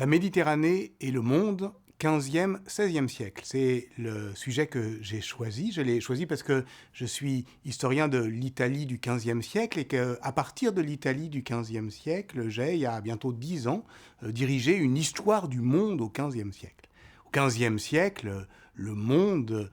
La Méditerranée et le monde, 15e, 16e siècle. C'est le sujet que j'ai choisi. Je l'ai choisi parce que je suis historien de l'Italie du 15e siècle et qu'à partir de l'Italie du 15e siècle, j'ai, il y a bientôt 10 ans, dirigé une histoire du monde au 15e siècle. Au 15e siècle, le monde,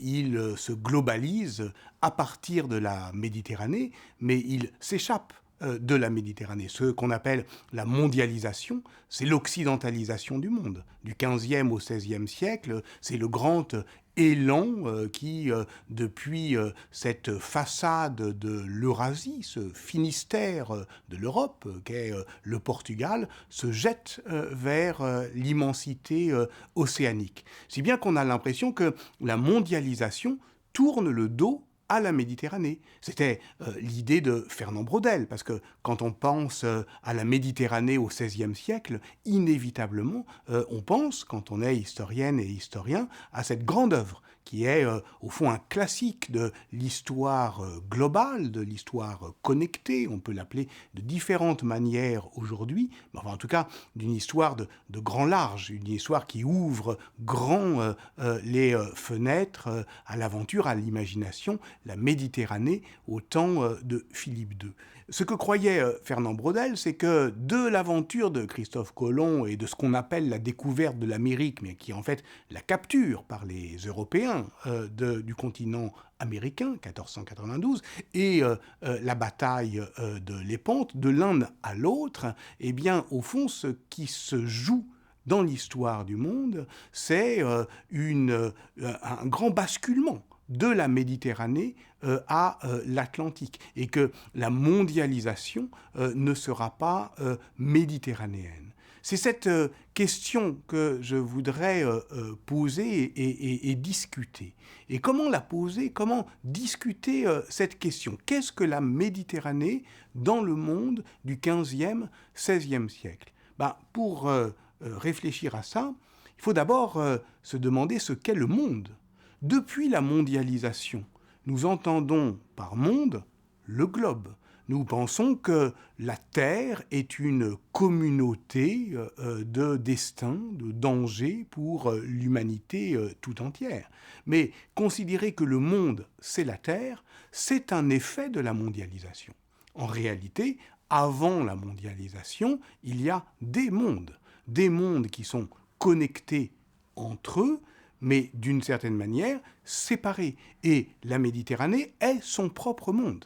il se globalise à partir de la Méditerranée, mais il s'échappe de la Méditerranée. Ce qu'on appelle la mondialisation, c'est l'occidentalisation du monde. Du 15e au 16e siècle, c'est le grand élan qui, depuis cette façade de l'Eurasie, ce Finistère de l'Europe, qu'est le Portugal, se jette vers l'immensité océanique. Si bien qu'on a l'impression que la mondialisation tourne le dos à la Méditerranée. C'était l'idée de Fernand Braudel, parce que quand on pense à la Méditerranée au XVIe siècle, inévitablement, on pense, quand on est historienne et historien, à cette grande œuvre qui est au fond un classique de l'histoire globale, de l'histoire connectée, on peut l'appeler de différentes manières aujourd'hui, mais enfin, en tout cas d'une histoire de grand large, une histoire qui ouvre grand les fenêtres à l'aventure, à l'imagination, la Méditerranée au temps de Philippe II. Ce que croyait Fernand Braudel, c'est que de l'aventure de Christophe Colomb et de ce qu'on appelle la découverte de l'Amérique, mais qui est en fait la capture par les Européens du continent américain, 1492, et la bataille de Lépante, de l'un à l'autre, eh bien, au fond, ce qui se joue dans l'histoire du monde, c'est un grand basculement de la Méditerranée à l'Atlantique, et que la mondialisation ne sera pas méditerranéenne. C'est cette question que je voudrais poser et discuter. Et comment la poser, comment discuter cette question? Qu'est-ce que la Méditerranée dans le monde du 15e, 16e siècle? Pour réfléchir à ça, il faut d'abord se demander ce qu'est le monde. Depuis la mondialisation, nous entendons par monde le globe. Nous pensons que la Terre est une communauté de destin, de danger pour l'humanité tout entière. Mais considérer que le monde, c'est la Terre, c'est un effet de la mondialisation. En réalité, avant la mondialisation, il y a des mondes qui sont connectés entre eux, mais d'une certaine manière séparés. Et la Méditerranée est son propre monde.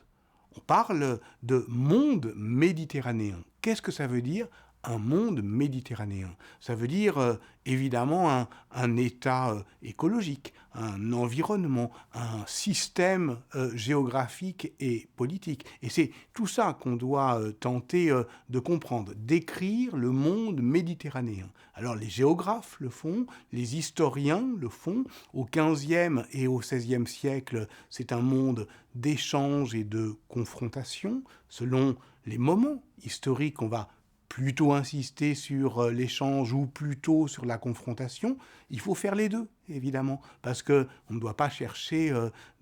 On parle de monde méditerranéen. Qu'est-ce que ça veut dire, un monde méditerranéen? Ça veut dire évidemment un état écologique, un environnement, un système géographique et politique. Et c'est tout ça qu'on doit tenter de comprendre, décrire le monde méditerranéen. Alors les géographes le font, les historiens le font. Au XVe et au XVIe siècle, c'est un monde d'échange et de confrontation. Selon les moments historiques, on va plutôt insister sur l'échange ou plutôt sur la confrontation. Il faut faire les deux, évidemment, parce qu'on ne doit pas chercher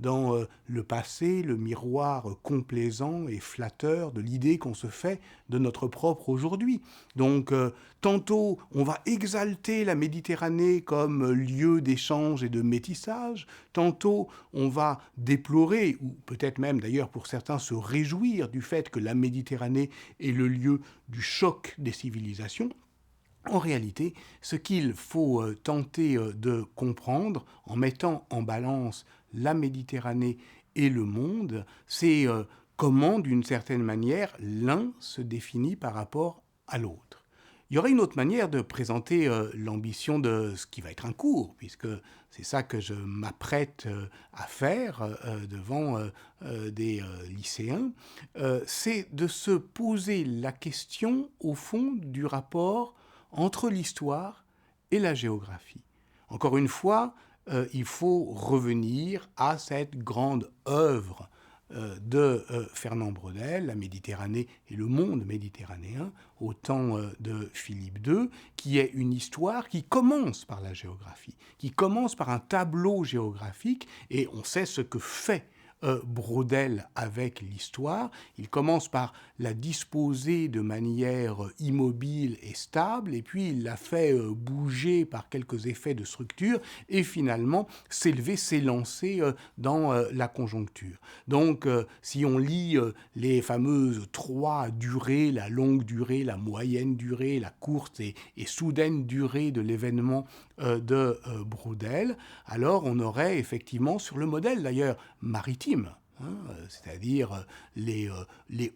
dans le passé le miroir complaisant et flatteur de l'idée qu'on se fait de notre propre aujourd'hui. Donc, tantôt, on va exalter la Méditerranée comme lieu d'échange et de métissage, tantôt, on va déplorer, ou peut-être même d'ailleurs pour certains se réjouir du fait que la Méditerranée est le lieu du choc des civilisations. En réalité, ce qu'il faut tenter de comprendre en mettant en balance la Méditerranée et le monde, c'est comment, d'une certaine manière, l'un se définit par rapport à l'autre. Il y aurait une autre manière de présenter l'ambition de ce qui va être un cours, puisque c'est ça que je m'apprête à faire devant des lycéens, c'est de se poser la question, au fond, du rapport entre l'histoire et la géographie. Encore une fois, il faut revenir à cette grande œuvre de Fernand Braudel, la Méditerranée et le monde méditerranéen, au temps de Philippe II, qui est une histoire qui commence par la géographie, qui commence par un tableau géographique, et on sait ce que fait Braudel avec l'histoire. Il commence par la disposer de manière immobile et stable, et puis il la fait bouger par quelques effets de structure, et finalement s'élancer dans la conjoncture. Donc, si on lit les fameuses trois durées, la longue durée, la moyenne durée, la courte et soudaine durée de l'événement de Braudel, alors on aurait effectivement, sur le modèle d'ailleurs maritime, c'est-à-dire les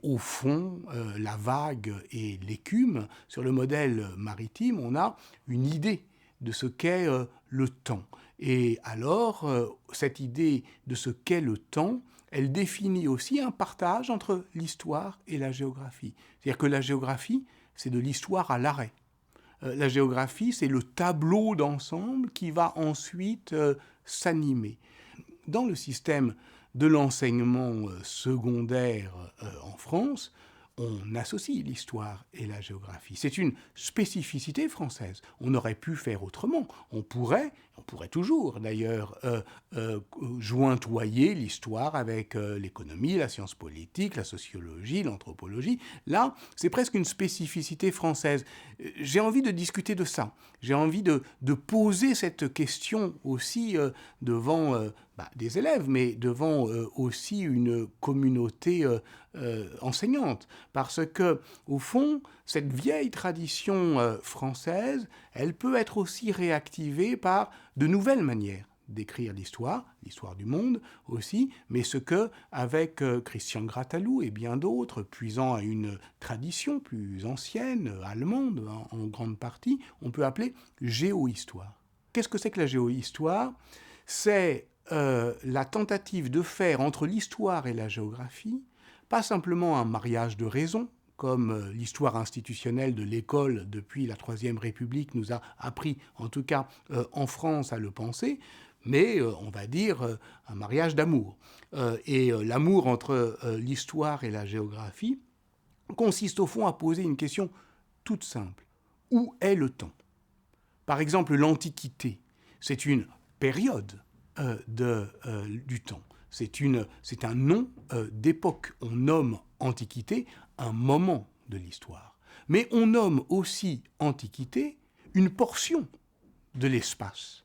hauts fonds, la vague et l'écume, sur le modèle maritime, on a une idée de ce qu'est le temps. Et alors, cette idée de ce qu'est le temps, elle définit aussi un partage entre l'histoire et la géographie. C'est-à-dire que la géographie, c'est de l'histoire à l'arrêt. La géographie, c'est le tableau d'ensemble qui va ensuite s'animer. Dans le système de l'enseignement secondaire en France, on associe l'histoire et la géographie. C'est une spécificité française. On aurait pu faire autrement. On pourrait toujours d'ailleurs jointoyer l'histoire avec l'économie, la science politique, la sociologie, l'anthropologie. Là, c'est presque une spécificité française. J'ai envie de discuter de ça. J'ai envie de poser cette question aussi devant des élèves, mais devant aussi une communauté enseignante. Parce que, au fond, cette vieille tradition française, elle peut être aussi réactivée par de nouvelles manières d'écrire l'histoire du monde aussi, mais ce que, avec Christian Grattalou et bien d'autres, puisant à une tradition plus ancienne, allemande en grande partie, on peut appeler géohistoire. Qu'est-ce que c'est que la géohistoire ? C'est la tentative de faire entre l'histoire et la géographie, pas simplement un mariage de raison, comme l'histoire institutionnelle de l'école depuis la Troisième République nous a appris, en tout cas en France, à le penser, mais on va dire un mariage d'amour. Et l'amour entre l'histoire et la géographie consiste au fond à poser une question toute simple. Où est le temps ? Par exemple, l'Antiquité, c'est une période du temps. C'est un nom d'époque. On nomme Antiquité un moment de l'histoire. Mais on nomme aussi Antiquité une portion de l'espace.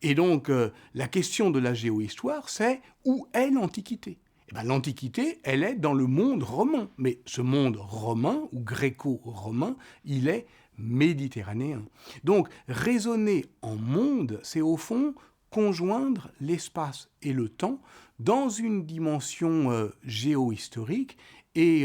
Et donc, la question de la géohistoire, c'est où est l'Antiquité ? Eh bien, l'Antiquité, elle est dans le monde romain. Mais ce monde romain, ou gréco-romain, il est méditerranéen. Donc, raisonner en monde, c'est au fond conjoindre l'espace et le temps dans une dimension géohistorique. Et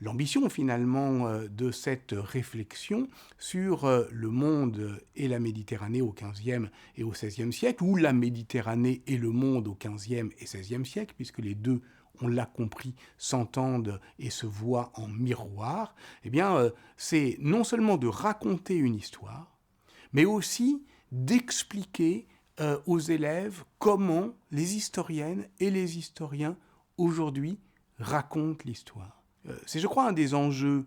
l'ambition finalement de cette réflexion sur le monde et la Méditerranée au XVe et au XVIe siècle, ou la Méditerranée et le monde au XVe et XVIe siècle, puisque les deux, on l'a compris, s'entendent et se voient en miroir, eh bien, c'est non seulement de raconter une histoire, mais aussi d'expliquer aux élèves comment les historiennes et les historiens aujourd'hui racontent l'histoire. C'est, je crois, un des enjeux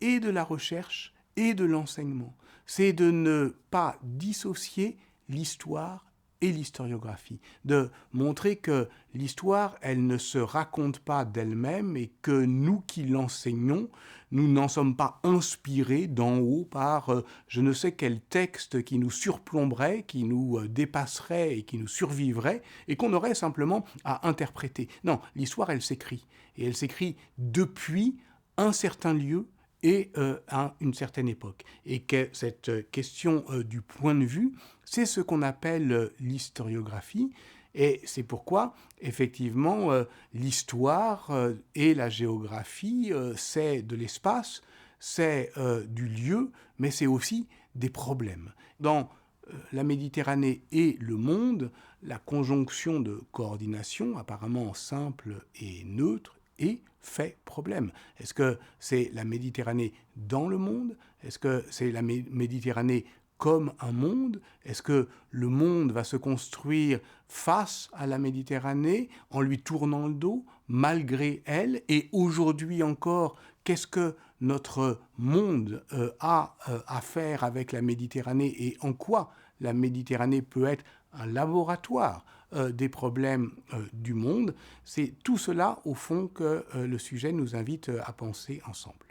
et de la recherche et de l'enseignement. C'est de ne pas dissocier l'histoire et l'historiographie, de montrer que l'histoire, elle ne se raconte pas d'elle-même et que nous qui l'enseignons, nous n'en sommes pas inspirés d'en haut par je ne sais quel texte qui nous surplomberait, qui nous dépasserait et qui nous survivrait et qu'on aurait simplement à interpréter. Non, l'histoire, elle s'écrit. Et elle s'écrit depuis un certain lieu et à une certaine époque. Et que cette question du point de vue, c'est ce qu'on appelle l'historiographie. Et c'est pourquoi, effectivement, l'histoire et la géographie, c'est de l'espace, c'est du lieu, mais c'est aussi des problèmes. Dans la Méditerranée et le monde, la conjonction de coordination, apparemment simple et neutre, et fait problème. Est-ce que c'est la Méditerranée dans le monde ? Est-ce que c'est la Méditerranée comme un monde ? Est-ce que le monde va se construire face à la Méditerranée en lui tournant le dos, malgré elle ? Et aujourd'hui encore, qu'est-ce que notre monde a à faire avec la Méditerranée et en quoi la Méditerranée peut être un laboratoire des problèmes du monde, c'est tout cela, au fond, que le sujet nous invite à penser ensemble.